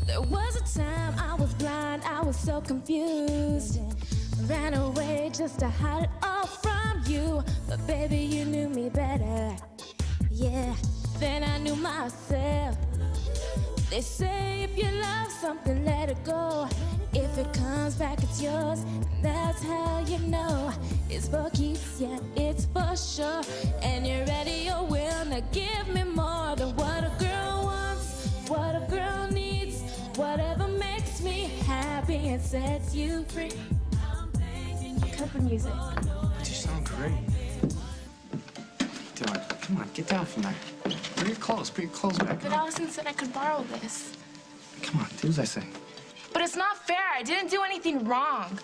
There was a time I was blind, I was so confused. Ran away just to hide it all from you. But baby, you knew me better. Yeah, then I knew myself. They say if you love something, let it go. If it comes back, it's yours. And that's how you know it's for keeps, yeah, it's for sure. And you're ready or willing to give me more than what a girl wants, what a girl needs, whatever makes me happy and sets you free. Cut the music. You sound great. Dylan, come on, get down from there. Put your clothes back. But Allison said I could borrow this. Come on, do as I say. But it's not fair. I didn't do anything wrong.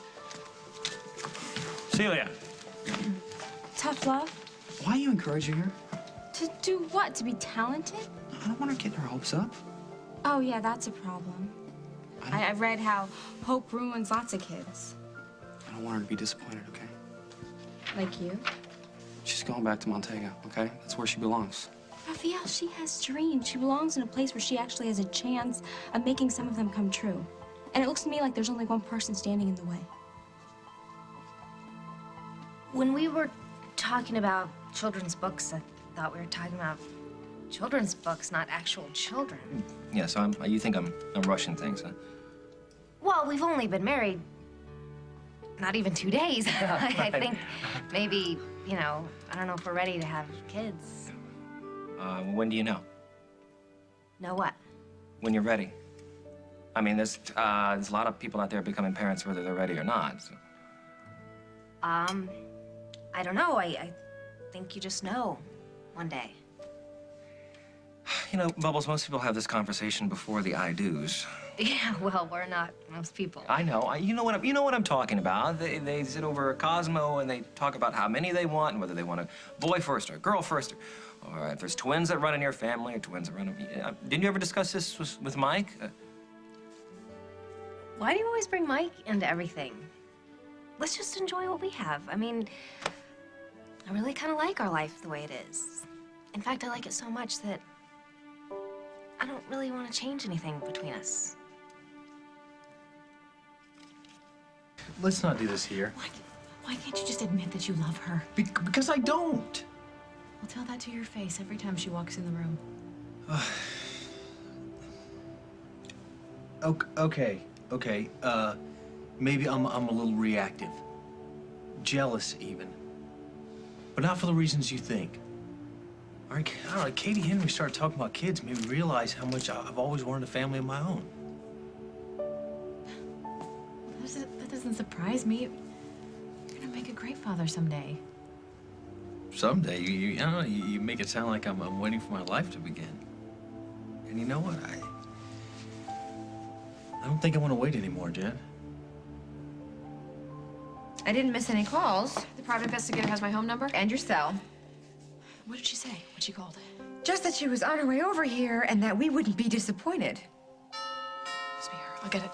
Celia. Tough love? Why are you encouraging her? To do what? To be talented? I don't want her getting her hopes up. Oh, yeah, that's a problem. I read how hope ruins lots of kids. I don't want her to be disappointed, okay? Like you? She's going back to Montego, okay? That's where she belongs. Raphael, she has dreams. She belongs in a place where she actually has a chance of making some of them come true. And it looks to me like there's only one person standing in the way. When we were talking about children's books, I thought we were talking about children's books, not actual children. Yeah, so you think I'm rushing things, huh? Well, we've only been married not even 2 days. I think maybe, you know, I don't know if we're ready to have kids. When do you know? Know what? When you're ready. I mean, there's a lot of people out there becoming parents whether they're ready or not. So. I don't know. I think you just know one day. You know, Bubbles, most people have this conversation before the I-dos. Yeah, well, we're not most people. I know. You know what I'm talking about. They sit over a Cosmo and they talk about how many they want and whether they want a boy first or a girl first, or if there's twins that run in your family or twins that run in... Didn't you ever discuss this with Mike? Why do you always bring Mike into everything? Let's just enjoy what we have. I mean, I really kind of like our life the way it is. In fact, I like it so much that I don't really want to change anything between us. Let's not do this here. Why can't you just admit that you love her? Because I don't. Well, tell that to your face every time she walks in the room. Okay. Maybe I'm a little reactive. Jealous, even. But not for the reasons you think. All right, I don't know, Katie Henry started talking about kids, made me realize how much I've always wanted a family of my own. That doesn't surprise me. You're gonna make a great father someday. Someday, I don't know, you make it sound like I'm waiting for my life to begin. And you know what? I don't think I want to wait anymore, Jen. I didn't miss any calls. The private investigator has my home number. And your cell. What did she say when she called? Just that she was on her way over here and that we wouldn't be disappointed. Must be her. I'll get it.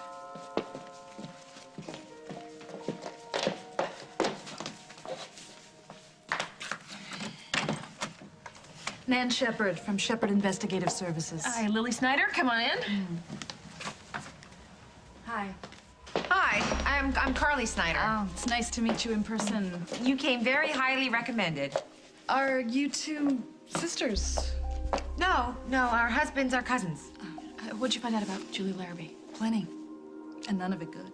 Nan Shepard from Shepard Investigative Services. Hi, Lily Snyder. Come on in. Hi. Hi, I'm Carly Snyder. Oh, it's nice to meet you in person. You came very highly recommended. Are you two sisters? No, our husbands are cousins. What'd you find out about Julie Larrabee? Plenty. And none of it good.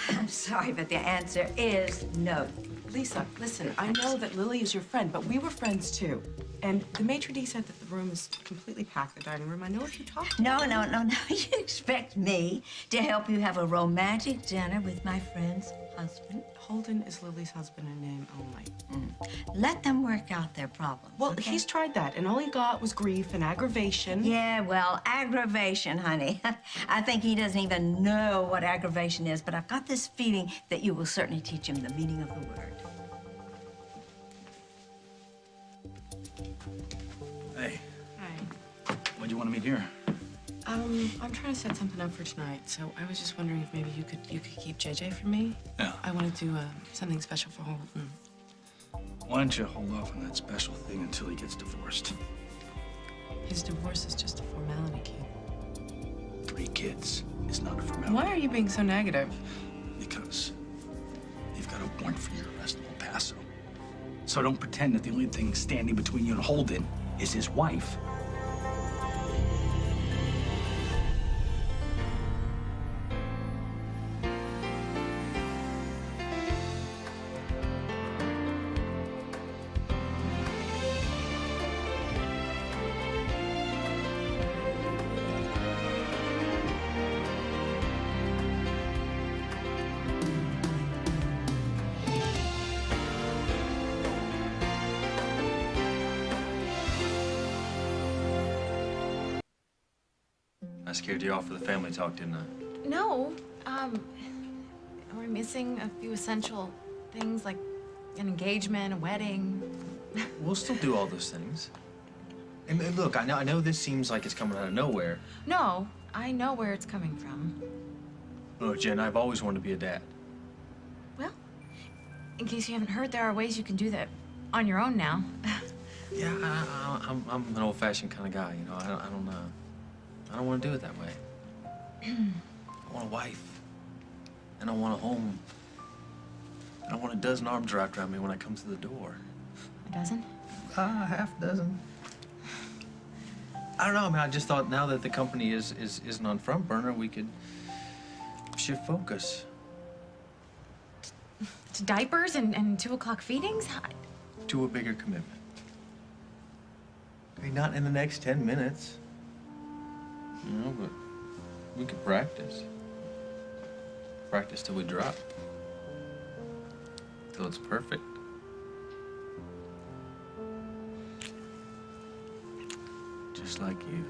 I'm sorry, but the answer is no. Lisa, listen, I know that Lily is your friend, but we were friends too. And the maitre d' said that the room is completely packed, the dining room. I know if you talk. No. You expect me to help you have a romantic dinner with my friend's husband? Holden is Lily's husband in name only. Let them work out their problems. Well, okay? he's tried that, and all he got was grief and aggravation. Yeah, well, aggravation, honey. I think he doesn't even know what aggravation is, but I've got this feeling that you will certainly teach him the meaning of the word. Hey. Hi. Why'd you want to meet here? I'm trying to set something up for tonight, so I was just wondering if maybe you could keep JJ for me. Yeah. I want to do something special for Holden. Why don't you hold off on that special thing until he gets divorced? His divorce is just a formality, Kate. 3 kids is not a formality. Why are you being so negative? Because they've got a warrant for your arrest in El Paso. So don't pretend that the only thing standing between you and Holden is his wife. I scared you off for the family talk, didn't I? No. We're missing a few essential things like an engagement, a wedding. We'll still do all those things. And look, I know this seems like it's coming out of nowhere. No, I know where it's coming from. Oh, Jen, I've always wanted to be a dad. Well, in case you haven't heard, there are ways you can do that on your own now. Yeah, I'm an old-fashioned kind of guy, you know. I don't want to do it that way. I want a wife, and I want a home, and I want a dozen arms wrapped around me when I come through the door. A dozen? Half dozen. I don't know. I mean, I just thought now that the company isn't on front burner, we could shift focus To diapers and 2 o'clock feedings? to a bigger commitment. I mean, not in the next 10 minutes. You know, but we could practice. Practice till we drop. Till it's perfect. Just like you.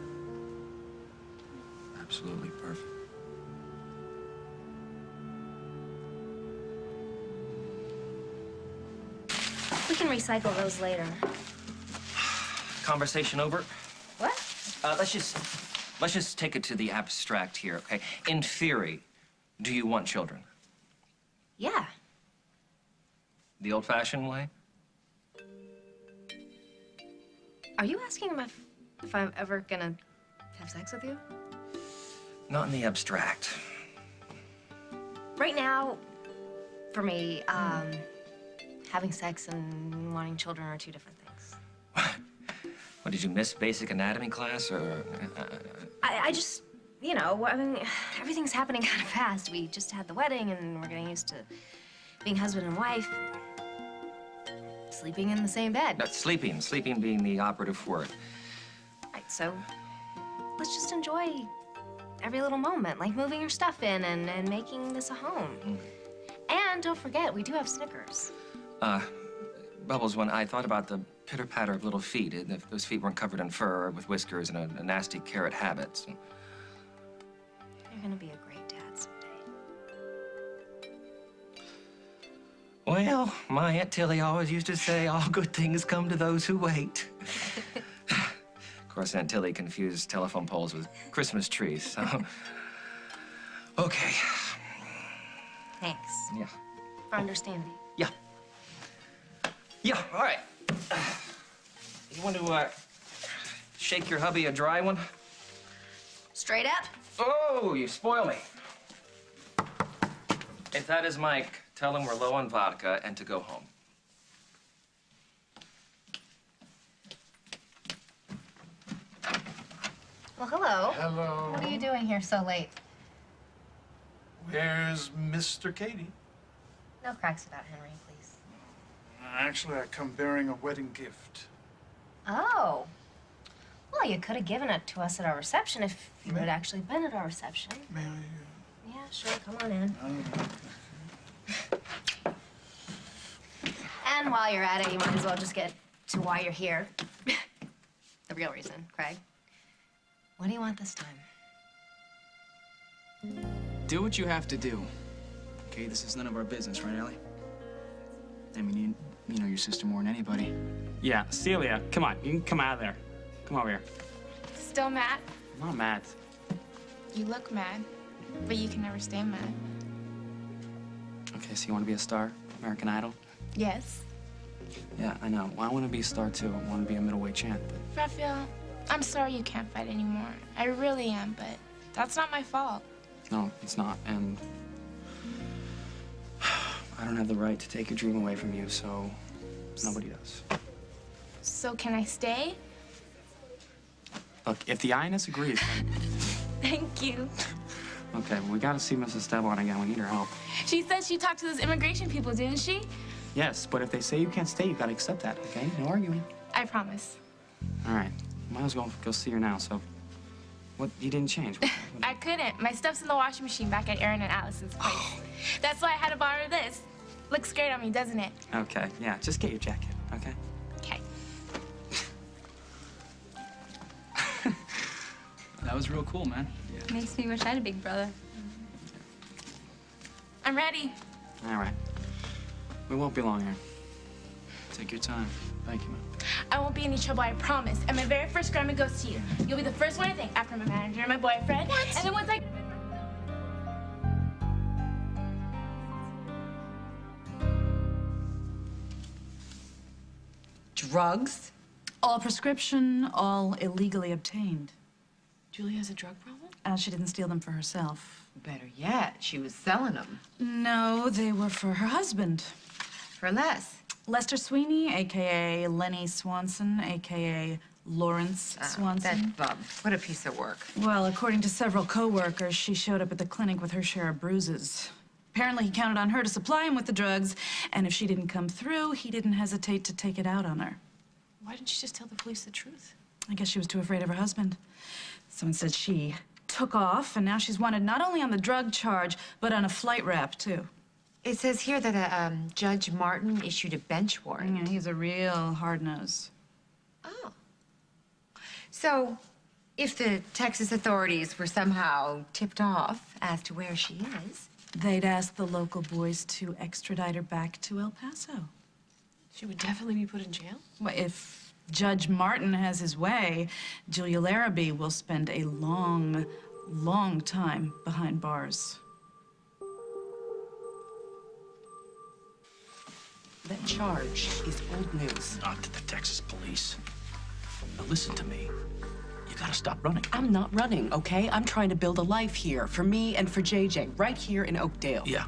Absolutely perfect. We can recycle those later. Conversation over? What? Let's just take it to the abstract here, okay? In theory, do you want children? Yeah. The old-fashioned way? Are you asking him if I'm ever gonna have sex with you? Not in the abstract. Right now, for me, having sex and wanting children are 2 different things. What, did you miss basic anatomy class, or? I just, you know, I mean, everything's happening kind of fast. We just had the wedding, and we're getting used to being husband and wife. Sleeping in the same bed. No, sleeping being the operative word. Right, so let's just enjoy every little moment, like moving your stuff in and making this a home. And don't forget, we do have Snickers. Bubbles, when I thought about the pitter-patter of little feet, if those feet weren't covered in fur with whiskers and a nasty carrot habit. You're gonna be a great dad someday. Well, my Aunt Tilly always used to say, all good things come to those who wait. Of course, Aunt Tilly confused telephone poles with Christmas trees, so... Okay. Thanks. Yeah. For understanding. Yeah. Yeah, all right. You want to, shake your hubby a dry one? Straight up? Oh, you spoil me. If that is Mike, tell him we're low on vodka and to go home. Well, hello. Hello. What are you doing here so late? Where's Mr. Katie? No cracks about Henry, please. Actually, I come bearing a wedding gift. Oh. Well, you could have given it to us at our reception if you had actually been at our reception. May I? Yeah, sure. Come on in. And while you're at it, you might as well just get to why you're here. The real reason, Craig. What do you want this time? Do what you have to do. Okay, this is none of our business, right, Ellie? I mean, you know your sister more than anybody. Yeah, Celia, come on. You can come out of there. Come over here. Still mad? I'm not mad. You look mad, but you can never stay mad. Okay, so you want to be a star? American Idol? Yes. Yeah, I know. Well, I want to be a star, too. I want to be a middleweight champ. Raphael, I'm sorry you can't fight anymore. I really am, but that's not my fault. No, it's not. And I don't have the right to take your dream away from you, so nobody does. So can I stay? Look, if the INS agrees, then... Thank you. Okay, well, we gotta see Mrs. Esteban again. We need her help. She said she talked to those immigration people, didn't she? Yes, but if they say you can't stay, you gotta accept that, okay? No arguing. I promise. All right. Might as well go see her now, so... What? You didn't change? I couldn't. My stuff's in the washing machine back at Aaron and Allison's place. That's why I had to borrow this. Looks great on me, doesn't it? Okay, yeah, just get your jacket, okay? Okay. That was real cool, man. Makes me wish I had a big brother. I'm ready. All right. We won't be long here. Take your time. Thank you, man. I won't be in any trouble, I promise. And my very first Grammy goes to you. You'll be the first one to thank after my manager and my boyfriend. What? And then once I... Drugs? All prescription, all illegally obtained. Julie has a drug problem? She didn't steal them for herself. Better yet, she was selling them. No, they were for her husband. For less. Lester Sweeney, a.k.a. Lenny Swanson, a.k.a. Lawrence Swanson. That bum. What a piece of work. Well, according to several co-workers, she showed up at the clinic with her share of bruises. Apparently, he counted on her to supply him with the drugs, and if she didn't come through, he didn't hesitate to take it out on her. Why didn't she just tell the police the truth? I guess she was too afraid of her husband. So instead, she took off, and now she's wanted not only on the drug charge, but on a flight rap, too. It says here that Judge Martin issued a bench warrant. Yeah, he's a real hard-nose. Oh. So, if the Texas authorities were somehow tipped off as to where she is... They'd ask the local boys to extradite her back to El Paso. She would definitely be put in jail? Well, if Judge Martin has his way, Julia Larrabee will spend a long, long time behind bars. That charge is old news. Not to the Texas police. Now listen to me. You gotta stop running. I'm not running, okay? I'm trying to build a life here for me and for JJ, right here in Oakdale. Yeah,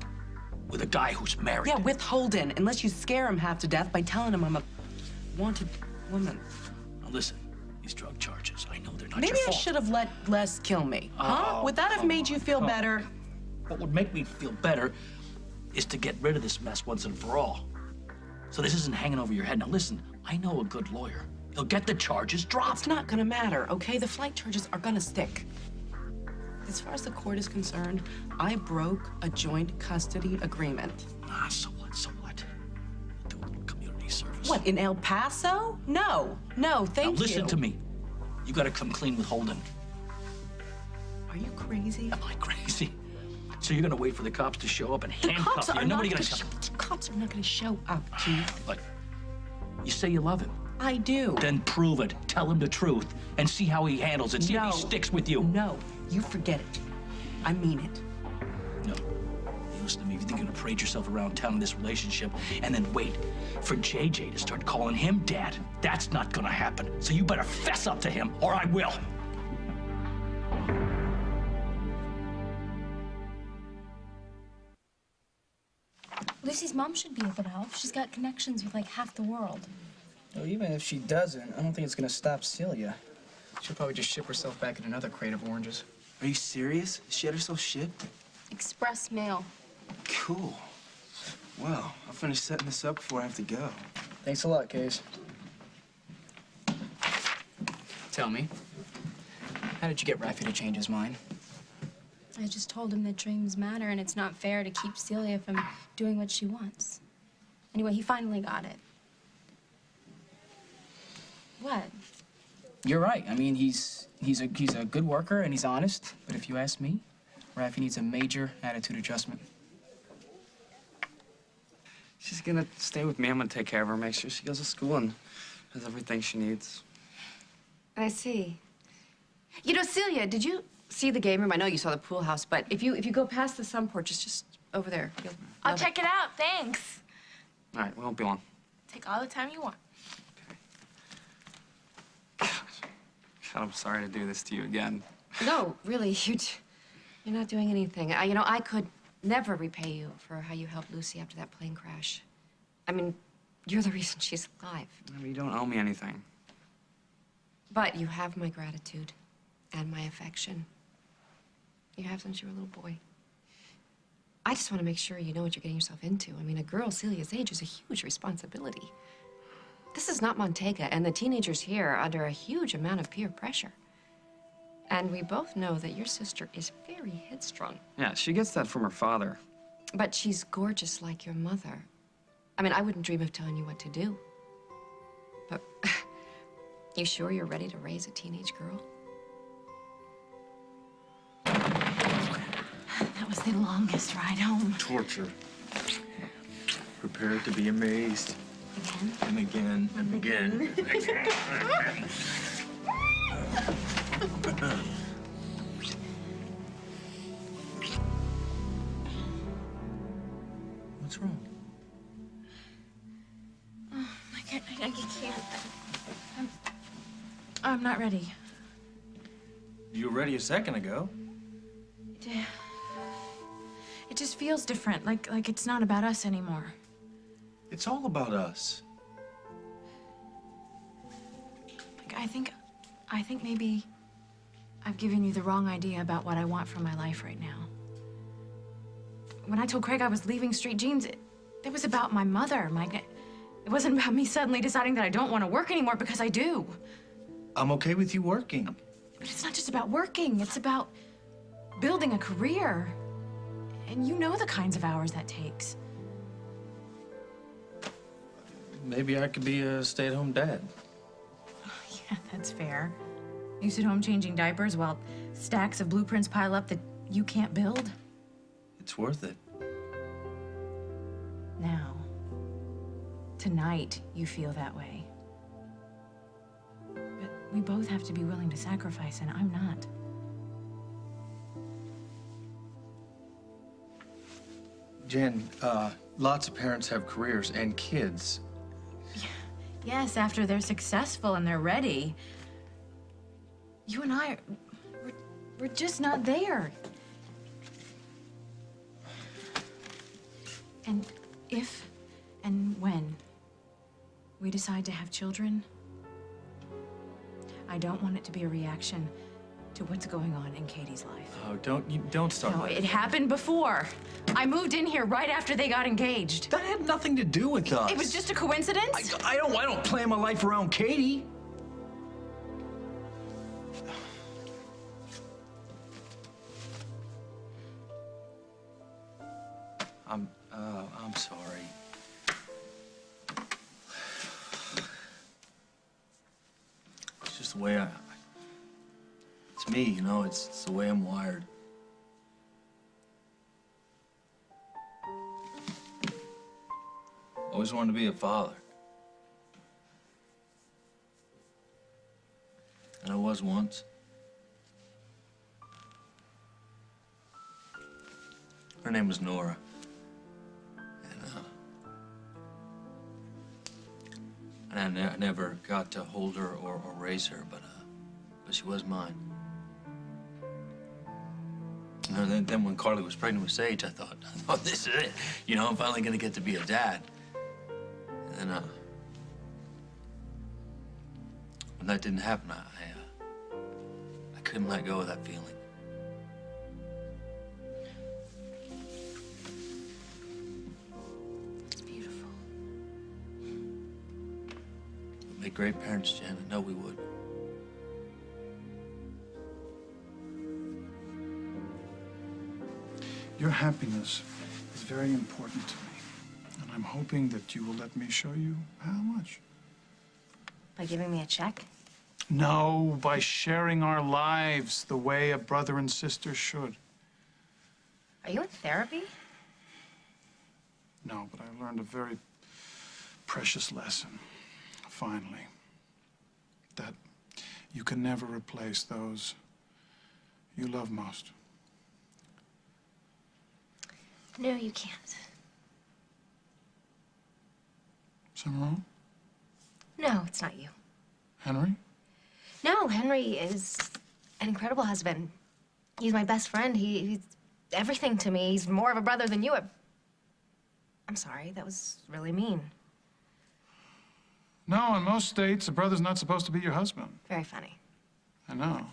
with a guy who's married. Yeah, with Holden, unless you scare him half to death by telling him I'm a wanted woman. Now listen, these drug charges, I know they're not Maybe your I fault. should have let Les kill me, huh? Oh, Would that have come made you on, feel come better? What would make me feel better is to get rid of this mess once and for all. So this isn't hanging over your head. Now listen, I know a good lawyer. He'll get the charges dropped. It's not gonna matter, okay? The flight charges are gonna stick. As far as the court is concerned, I broke a joint custody agreement. Ah, so what, so what? Do a little community service. What, in El Paso? No, thank you. Now listen to me. You gotta come clean with Holden. Are you crazy? Am I crazy? So you're gonna wait for the cops to show up and handcuff you? Nobody gonna show up. The cops are not gonna show up, Keith. But you say you love him. I do. Then prove it. Tell him the truth and see how he handles it. See if he sticks with you. No, you forget it. I mean it. No. You listen to me. If you think you're gonna parade yourself around town in this relationship and then wait for JJ to start calling him dad, that's not gonna happen. So you better fess up to him or I will. Lucy's mom should be able to help. She's got connections with like half the world. Well, even if she doesn't, I don't think it's gonna stop Celia. She'll probably just ship herself back in another crate of oranges. Are you serious? She had herself shipped? Express mail. Cool. Well, I'll finish setting this up before I have to go. Thanks a lot, Case. Tell me, how did you get Rafi to change his mind? I just told him that dreams matter and it's not fair to keep Celia from doing what she wants. Anyway, he finally got it. What? You're right. I mean, he's a good worker and he's honest. But if you ask me, Rafi needs a major attitude adjustment. She's gonna stay with me. I'm gonna take care of her, make sure she goes to school and has everything she needs. I see. You know, Celia, did you see the game room? I know you saw the pool house, but if you go past the sun porch, it's just over there. I'll check it out, thanks. All right, we won't be long. Take all the time you want. God, I'm sorry to do this to you again. No, really, you're not doing anything. You know, I could never repay you for how you helped Lucy after that plane crash. I mean, you're the reason she's alive. I mean, you don't owe me anything. But you have my gratitude and my affection. You have since you were a little boy. I just want to make sure you know what you're getting yourself into. I mean, a girl Celia's age is a huge responsibility. This is not Montega, and the teenagers here are under a huge amount of peer pressure. And we both know that your sister is very headstrong. Yeah, she gets that from her father. But she's gorgeous like your mother. I mean, I wouldn't dream of telling you what to do. But you sure you're ready to raise a teenage girl? That was the longest ride home. Torture. Prepare to be amazed. Again? And again, and again, and again. What's wrong? Oh, I can't. I'm not ready. You were ready a second ago. It just feels different, like it's not about us anymore. It's all about us. Like, I think maybe I've given you the wrong idea about what I want from my life right now. When I told Craig I was leaving Street Jeans, it was about my mother. It wasn't about me suddenly deciding that I don't want to work anymore, because I do. I'm okay with you working. But it's not just about working. It's about building a career. And you know the kinds of hours that takes. Maybe I could be a stay-at-home dad. Yeah, that's fair. You sit home changing diapers while stacks of blueprints pile up that you can't build. It's worth it. Now, tonight, you feel that way. But we both have to be willing to sacrifice, and I'm not. Jen, lots of parents have careers and kids. Yes, after they're successful and they're ready. You and I, we're just not there. And if and when we decide to have children, I don't want it to be a reaction to what's going on in Katie's life. Oh, don't start. No, it happened before. I moved in here right after they got engaged. That had nothing to do with us. It was just a coincidence? I don't plan my life around Katie. I'm sorry. It's just the way it's me, you know, it's the way I'm wired. Always wanted to be a father. And I was once. Her name was Nora. And I never got to hold her or raise her, but she was mine. And then when Carly was pregnant with Sage, I thought, this is it. You know, I'm finally gonna get to be a dad. And then, when that didn't happen, I couldn't let go of that feeling. It's beautiful. We'd make great parents, Jen. I know we would. Your happiness is very important to me. And I'm hoping that you will let me show you how much. By giving me a check? No, by sharing our lives the way a brother and sister should. Are you in therapy? No, but I learned a very precious lesson, finally. That you can never replace those you love most. No, you can't. Something wrong? No, it's not you. Henry? No, Henry is an incredible husband. He's my best friend. He's everything to me. He's more of a brother than you are. I'm sorry, that was really mean. No, in most states, a brother's not supposed to be your husband. Very funny. I know.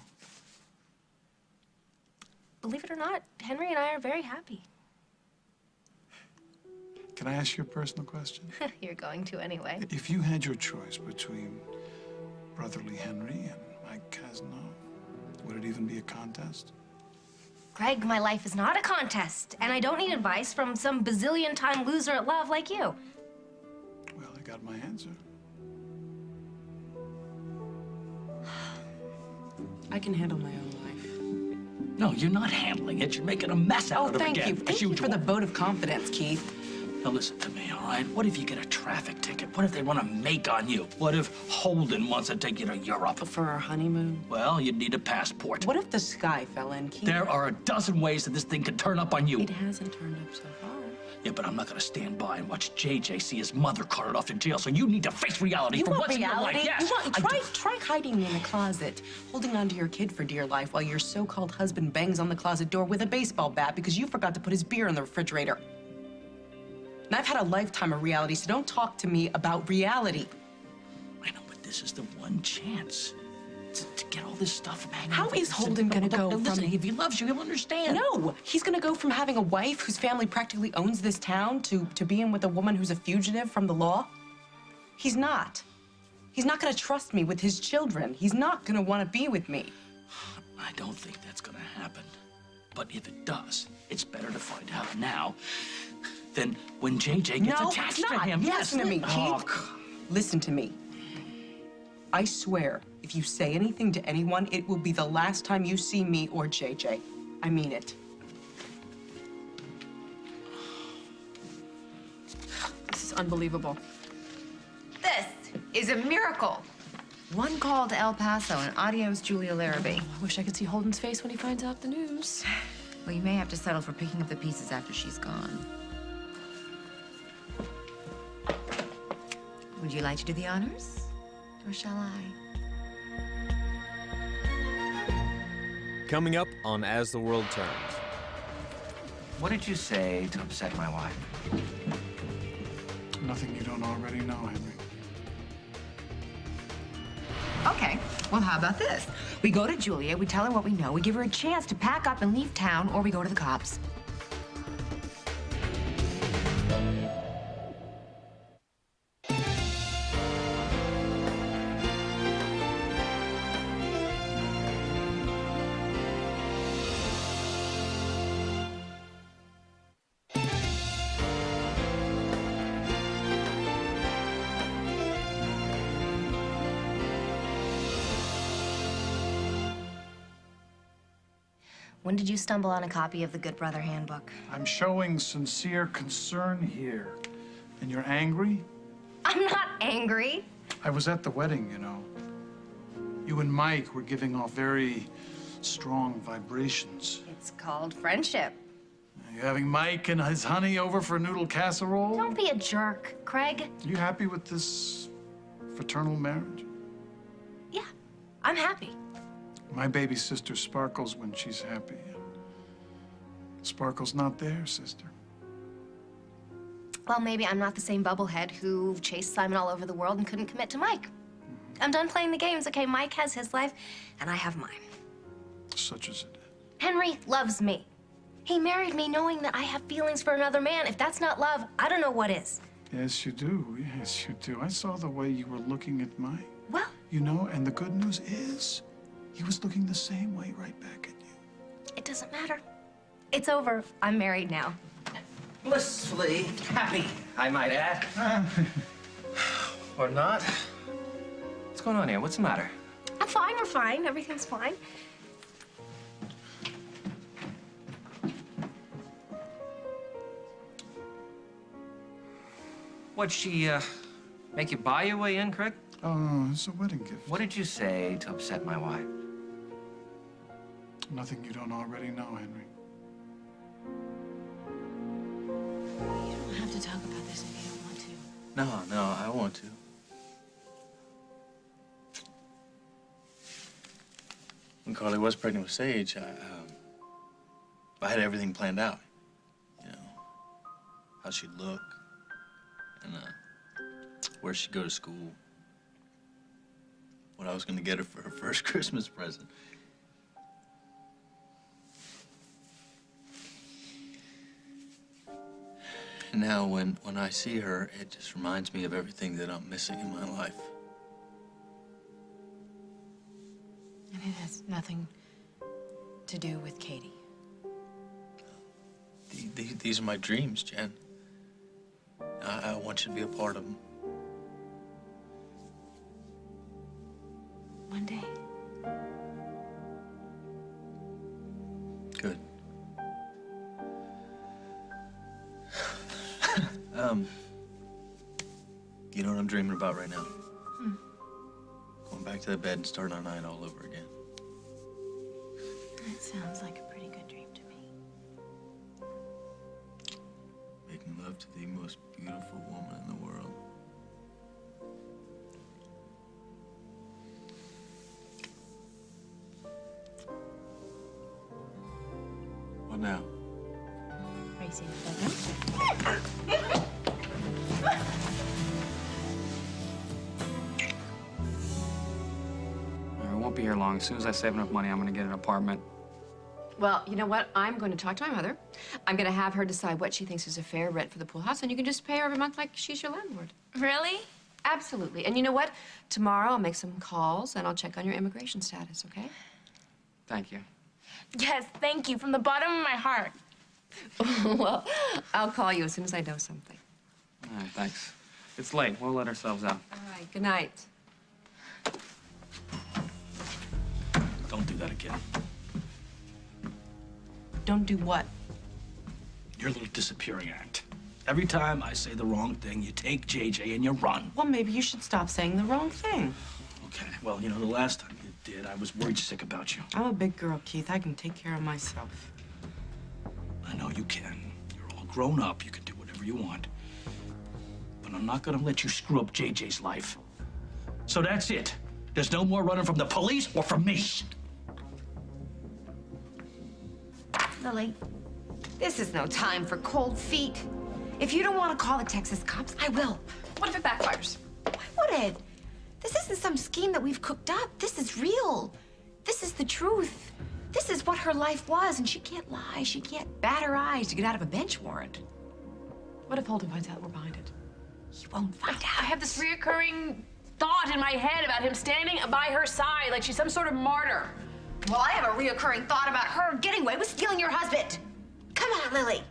Believe it or not, Henry and I are very happy. Can I ask you a personal question? You're going to anyway. If you had your choice between brotherly Henry and Mike Casanova, would it even be a contest? Greg, my life is not a contest, and I don't need advice from some bazillion-time loser at love like you. Well, I got my answer. I can handle my own life. No, you're not handling it. You're making a mess out of it thank again. you. Thank you for the vote of confidence, Keith. Now listen to me, all right? What if you get a traffic ticket? What if they run a make on you? What if Holden wants to take you to Europe? For our honeymoon? Well, you'd need a passport. What if the sky fell in, Keith? There are a dozen ways that this thing could turn up on you. It hasn't turned up so far. Yeah, but I'm not gonna stand by and watch JJ see his mother carted off to jail, so you need to face reality for what's in your life. Yes, You want, I do. try hiding me in the closet, holding on to your kid for dear life while your so-called husband bangs on the closet door with a baseball bat because you forgot to put his beer in the refrigerator. And I've had a lifetime of reality, so don't talk to me about reality. I know, but this is the one chance to get all this stuff back. How is Holden gonna go from... Listen, if he loves you, he'll understand. No, he's gonna go from having a wife whose family practically owns this town to being with a woman who's a fugitive from the law. He's not. He's not gonna trust me with his children. He's not gonna wanna be with me. I don't think that's gonna happen. But if it does, it's better to find out now than when JJ gets attached to him. Listen to me, Oh, Keith. Listen to me. I swear, if you say anything to anyone, it will be the last time you see me or JJ. I mean it. This is unbelievable. This is a miracle. One call to El Paso and adios, Julia Larrabee. I wish I could see Holden's face when he finds out the news. Well, you may have to settle for picking up the pieces after she's gone. Would you like to do the honors? Or shall I? Coming up on As the World Turns. What did you say to upset my wife? Nothing you don't already know, Henry. Okay, well, how about this? We go to Julia, we tell her what we know, we give her a chance to pack up and leave town, or we go to the cops. When did you stumble on a copy of the Good Brother Handbook? I'm showing sincere concern here. And you're angry? I'm not angry. I was at the wedding, you know. You and Mike were giving off very strong vibrations. It's called friendship. Are you having Mike and his honey over for noodle casserole? Don't be a jerk, Craig. Are you happy with this fraternal marriage? Yeah, I'm happy. My baby sister sparkles when she's happy. Sparkle's not there, sister. Well, maybe I'm not the same bubblehead who chased Simon all over the world and couldn't commit to Mike. I'm done playing the games, okay? Mike has his life, and I have mine. Such as it. Henry loves me. He married me knowing that I have feelings for another man. If that's not love, I don't know what is. Yes, you do. Yes, you do. I saw the way you were looking at Mike. Well? You know, and the good news is, he was looking the same way right back at you. It doesn't matter. It's over. I'm married now. Blissfully happy, I might add. Or not. What's going on here? What's the matter? I'm fine. We're fine. Everything's fine. What'd she, make you buy your way in, Craig? Oh, no, it's a wedding gift. What did you say to upset my wife? Nothing you don't already know, Henry. You don't have to talk about this if you don't want to. No, I want to. when Carly was pregnant with Sage, I had everything planned out. You know, how she'd look, and where she'd go to school, what I was gonna get her for her first Christmas present. And now when I see her, it just reminds me of everything that I'm missing in my life. And it has nothing to do with Katie. These are my dreams, Jen. I want you to be a part of them. One day. Good. You know what I'm dreaming about right now? Going back to the bed and starting our night all over again. That sounds like a pretty good dream to me. Making love to the most beautiful woman in the world. What now? Are you seeing the I won't be here long. As soon as I save enough money, I'm gonna get an apartment. Well, you know what? I'm going to talk to my mother. I'm going to have her decide what she thinks is a fair rent for the pool house, and you can just pay her every month like she's your landlord. Really? Absolutely. And you know what? Tomorrow I'll make some calls, and I'll check on your immigration status, okay? Thank you. Yes, thank you, from the bottom of my heart. Well, I'll call you as soon as I know something. All right, thanks. It's late. We'll let ourselves out. All right, good night. Don't do that again. Don't do what? Your little disappearing act. Every time I say the wrong thing, you take JJ and you run. Well, maybe you should stop saying the wrong thing. Okay, well, you know, the last time you did, I was worried sick about you. I'm a big girl, Keith. I can take care of myself. I know you can. You're all grown up. You can do whatever you want. But I'm not gonna let you screw up JJ's life. So that's it. There's no more running from the police or from me. Lily, this is no time for cold feet. If you don't want to call the Texas cops, I will. What if it backfires? Why would it? This isn't some scheme that we've cooked up. This is real. This is the truth. This is what her life was, and she can't lie. She can't bat her eyes to get out of a bench warrant. What if Holden finds out we're behind it? He won't find out. I have this reoccurring thought in my head about him standing by her side like she's some sort of martyr. Well, I have a reoccurring thought about her getting away with stealing your husband. Come on, Lily.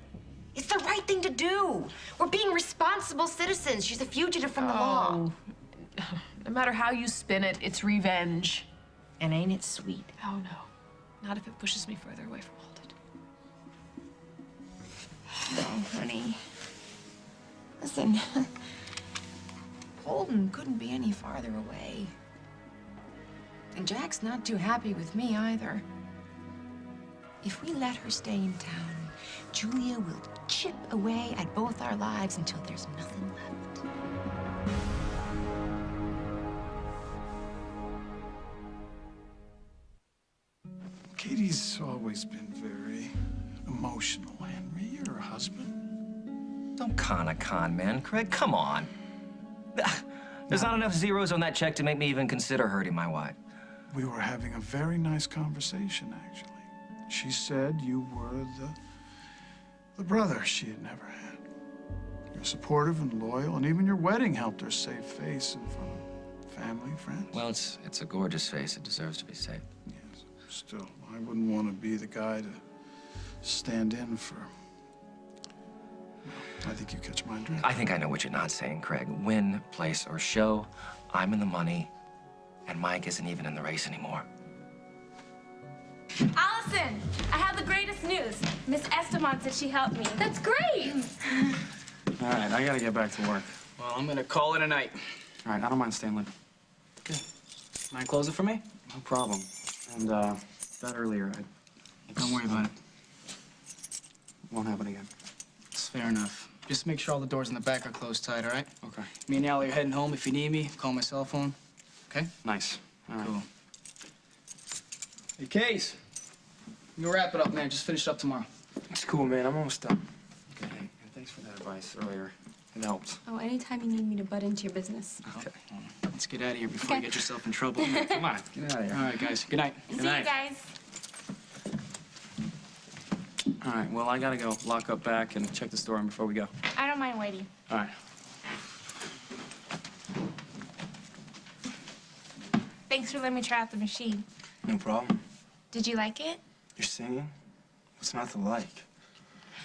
It's the right thing to do. We're being responsible citizens. She's a fugitive from the law. No matter how you spin it, it's revenge. And ain't it sweet? Oh, no. Not if it pushes me further away from Holden. Oh, honey. Listen, Holden couldn't be any farther away. And Jack's not too happy with me either. If we let her stay in town, Julia will chip away at both our lives until there's nothing left. Katie's always been very emotional, Henry. You're her husband. Don't con a con man, Craig. Come on. There's not enough zeros on that check to make me even consider hurting my wife. We were having a very nice conversation, actually. She said you were the brother she had never had. You're supportive and loyal, and even your wedding helped her save face in front of family, friends. Well, it's a gorgeous face. It deserves to be saved. Yes, still, I wouldn't want to be the guy to stand in for... Well, I think you catch my drift. I think I know what you're not saying, Craig. Win, place, or show, I'm in the money, and Mike isn't even in the race anymore. Allison, I have the greatest news. Miss Esteban said she helped me. That's great. All right, I gotta get back to work. Well, I'm gonna call it a night. All right, I don't mind staying late. Okay. Mind close it for me? No problem. And, that earlier, Don't worry about it. won't happen again. It's fair enough. Just make sure all the doors in the back are closed tight, all right? Okay. Me and Allie are heading home. If you need me, call my cell phone. Okay? Nice. All right. Cool. Hey, Case. You wrap it up, man. Just finish it up tomorrow. It's cool, man. I'm almost done. Okay, and thanks for that advice earlier. It helps. Oh, anytime you need me to butt into your business. Okay. Let's get out of here before you get yourself in trouble. Come on, get out of here. All right, guys. Good night. See you guys. All right, well, I gotta go lock up back and check the store in before we go. I don't mind waiting. All right. Thanks for letting me try out the machine. No problem. Did you like it? You're singing? What's not to like?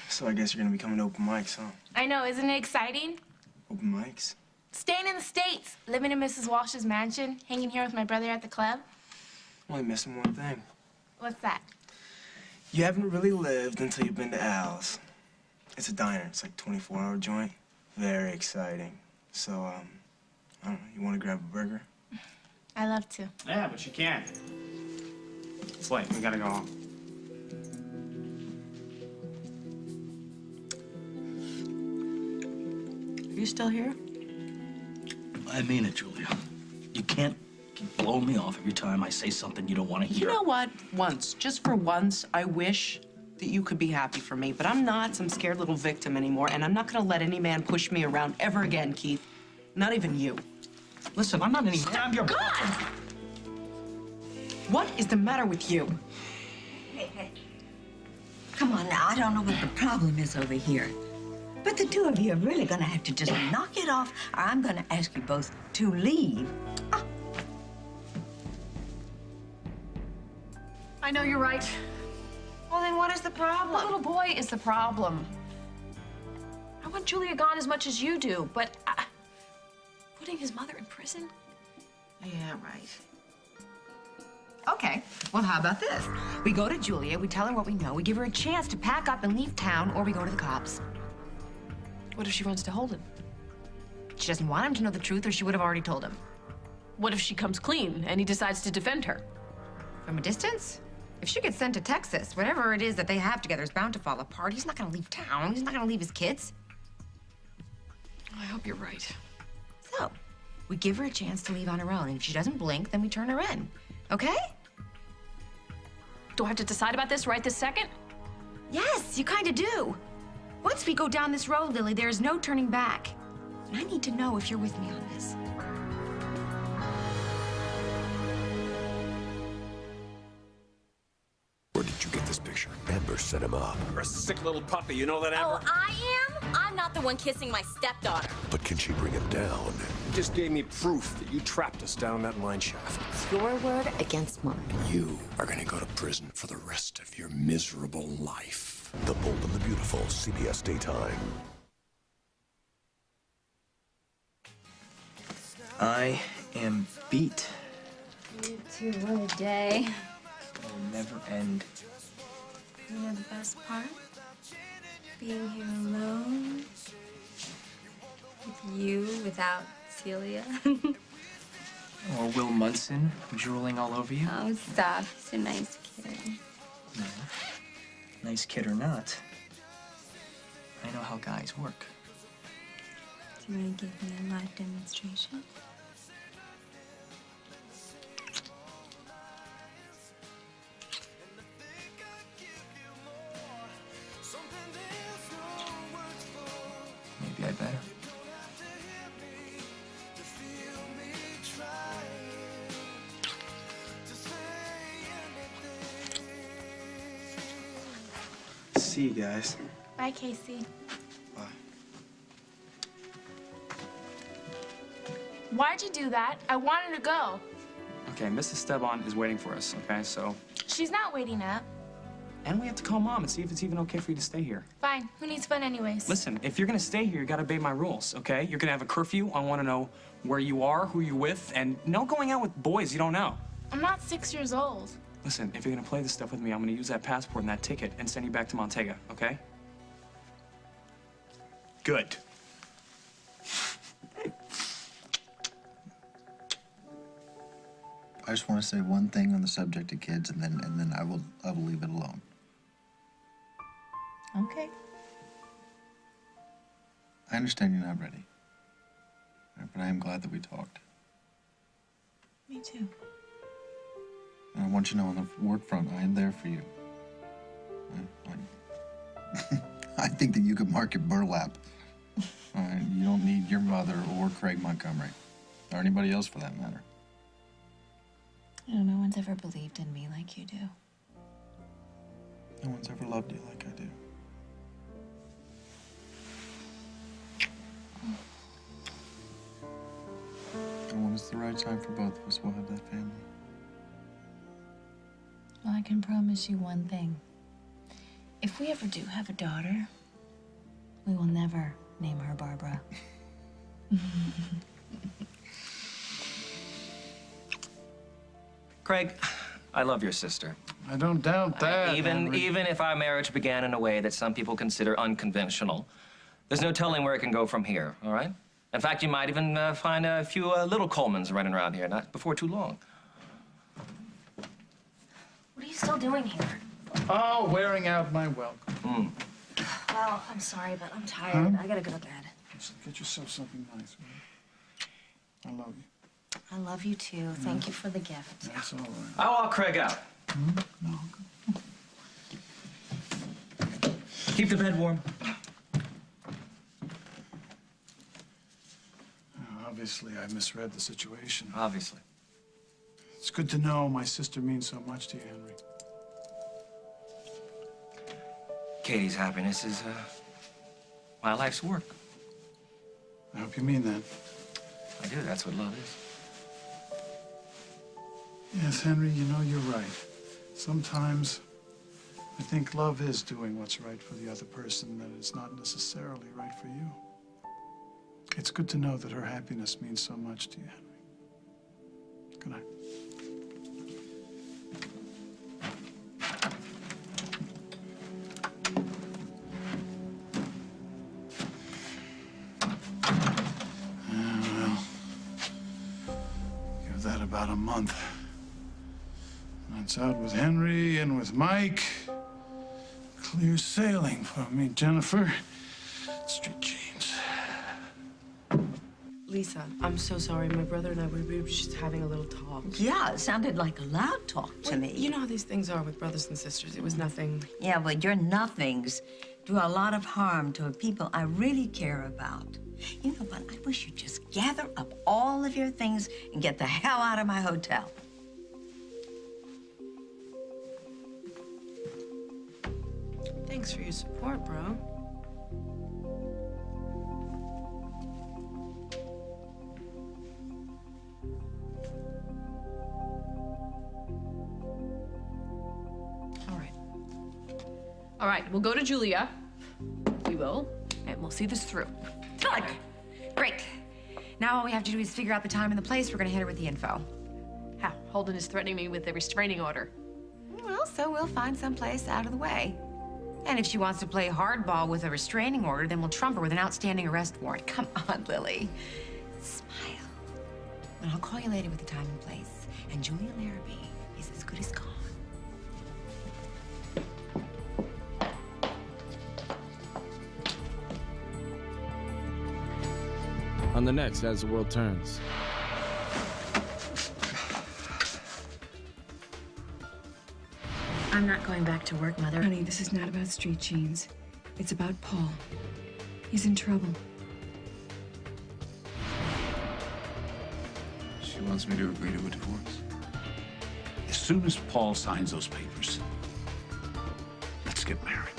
So I guess you're gonna be coming to open mics, huh? I know, isn't it exciting? Open mics? Staying in the States, living in Mrs. Walsh's mansion, hanging here with my brother at the club. I'm only missing one thing. What's that? You haven't really lived until you've been to Al's. It's a diner. It's like a 24-hour joint. Very exciting. So, I don't know, you want to grab a burger? I love to. Yeah, but you can't. It's late. We gotta go home. Are you still here? I mean it, Julia. You can't keep blowing me off every time I say something you don't want to hear. You know what? Once, just for once, I wish that you could be happy for me, but I'm not some scared little victim anymore, and I'm not gonna let any man push me around ever again, Keith. Not even you. Listen, I'm not any... I'm your... God! What is the matter with you? Hey. Come on now, I don't know what the problem is over here. But the two of you are really gonna have to just knock it off, or I'm gonna ask you both to leave. I know you're right. Well, then what is the problem? The little boy is the problem. I want Julia gone as much as you do, but putting his mother in prison? Yeah, right. Okay, well, how about this? We go to Julia, we tell her what we know, we give her a chance to pack up and leave town, or we go to the cops. What if she runs to Holden? She doesn't want him to know the truth, or she would have already told him. What if she comes clean and he decides to defend her? From a distance? If she gets sent to Texas, whatever it is that they have together is bound to fall apart. He's not gonna leave town. He's not gonna leave his kids. I hope you're right. So, we give her a chance to leave on her own, and if she doesn't blink, then we turn her in. Okay? Do I have to decide about this right this second? Yes, you kind of do. Once we go down this road, Lily, there is no turning back. And I need to know if you're with me on this. Where did you get this picture? Amber set him up. You're a sick little puppy, you know that, Amber? Oh, I am? I'm not the one kissing my stepdaughter. But can she bring him down? You just gave me proof that you trapped us down that mine shaft. It's your word against mine. You are gonna go to prison for the rest of your miserable life. The Bold and the Beautiful, CBS Daytime. I am beat. You two, what a day. It'll never end. You know the best part? Being here alone. With you, without Celia. Or Will Munson drooling all over you. Oh, stop. He's a nice kid. No. Nice kid or not, I know how guys work. Do you want to give me a live demonstration? Maybe I better. See you guys. Bye, Casey. Bye. Why'd you do that? I wanted to go. Okay, Mrs. Steban is waiting for us, okay? So, She's not waiting up. and we have to call Mom and see if it's even okay for you to stay here. Fine. Who needs fun anyways? Listen, if you're gonna stay here, you gotta obey my rules, okay? You're gonna have a curfew. I wanna know where you are, who you're with, and no going out with boys you don't know. I'm not 6 years old. Listen, if you're gonna play this stuff with me, I'm gonna use that passport and that ticket and send you back to Montega, okay? Good. I just want to say one thing on the subject of kids, and then I will leave it alone. Okay. I understand you're not ready, but I am glad that we talked. Me too. I want you to know on the work front, I am there for you. I think that you could market burlap. You don't need your mother or Craig Montgomery, or anybody else for that matter. You know, no one's ever believed in me like you do. No one's ever loved you like I do. And when it's the right time for both of us, we'll have that family. Well, I can promise you one thing. If we ever do have a daughter, we will never name her Barbara. Craig, I love your sister. I don't doubt that. Even if our marriage began in a way that some people consider unconventional, there's no telling where it can go from here, all right? In fact, you might even find a few little Colemans running around here, not before too long. What are you still doing here? Oh, wearing out my welcome. Well, I'm sorry, but I'm tired. Huh? I gotta go to bed. Get yourself something nice, will you? I love you. I love you too. Thank you for the gift. That's all right. I'll walk Craig out. No. Keep the bed warm. Obviously, I misread the situation. Obviously. It's good to know my sister means so much to you, Henry. Katie's happiness is my life's work. I hope you mean that. I do. That's what love is. Yes, Henry, you know, you're right. Sometimes I think love is doing what's right for the other person, that it's not necessarily right for you. It's good to know that her happiness means so much to you, Henry. Good night. Well, give that about a month. That's out with Henry and with Mike. Clear sailing for me, Jennifer. Street jeans. Lisa, I'm so sorry. My brother and I, we were just having a little talk. Yeah, it sounded like a loud talk to me. You know how these things are with brothers and sisters. It was nothing. Yeah, but your nothings do a lot of harm to people I really care about. You know what? I wish you'd just gather up all of your things and get the hell out of my hotel. Thanks for your support, bro. All right, we'll go to Julia. We will, and we'll see this through. Good. Great. Now all we have to do is figure out the time and the place. We're gonna hit her with the info. How? Holden is threatening me with a restraining order. Well, so we'll find some place out of the way. And if she wants to play hardball with a restraining order, then we'll trump her with an outstanding arrest warrant. Come on, Lily. Smile. And I'll call you later with the time and place. And Julia Larrabee is as good as gone. On the next As the World Turns. I'm not going back to work, Mother. Honey, this is not about street jeans. It's about Paul. He's in trouble. She wants me to agree to a divorce. As soon as Paul signs those papers, let's get married.